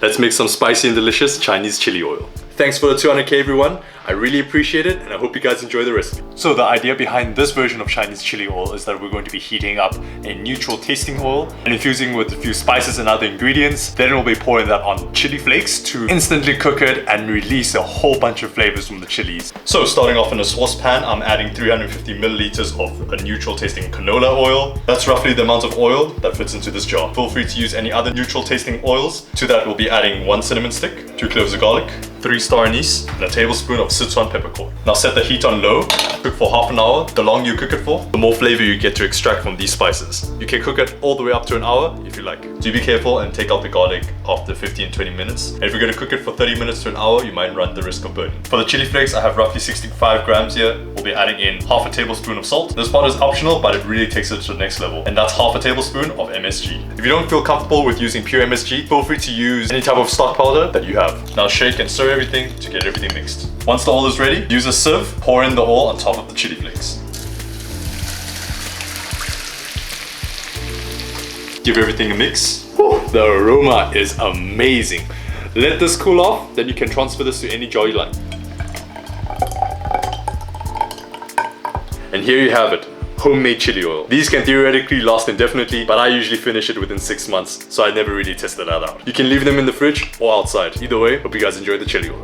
Let's make some spicy and delicious Chinese chili oil. Thanks for the 200k everyone. I really appreciate it and I hope you guys enjoy the recipe. So the idea behind this version of Chinese chili oil is that we're going to be heating up a neutral tasting oil and infusing with a few spices and other ingredients. Then we'll be pouring that on chili flakes to instantly cook it and release a whole bunch of flavors from the chilies. So starting off in a saucepan, I'm adding 350 milliliters of a neutral tasting canola oil. That's roughly the amount of oil that fits into this jar. Feel free to use any other neutral tasting oils. To that we'll be adding 1 cinnamon stick, 2 cloves of garlic, 3 star anise, and a tablespoon of sichuan peppercorn. Now set the heat on low, cook for half an hour. The longer you cook it for, the more flavor you get to extract from these spices. You can cook it all the way up to an hour if you like. Do be careful and take out the garlic after 15-20 minutes. And if you're going to cook it for 30 minutes to an hour, you might run the risk of burning. For the chili flakes, I have roughly 65 grams here. We'll be adding in half a tablespoon of salt. This part is optional, but it really takes it to the next level. And that's half a tablespoon of MSG. If you don't feel comfortable with using pure MSG, feel free to use any type of stock powder that you have. Now shake and stir everything to get everything mixed. Once the oil is ready, use a sieve, pour in the oil on top of the chili flakes. Give everything a mix. Whew, the aroma is amazing. Let this cool off, then you can transfer this to any jar you like. And here you have it. Homemade chili oil. These can theoretically last indefinitely, but I usually finish it within 6 months, so I never really tested that out. You can leave them in the fridge or outside. Either way, hope you guys enjoy the chili oil.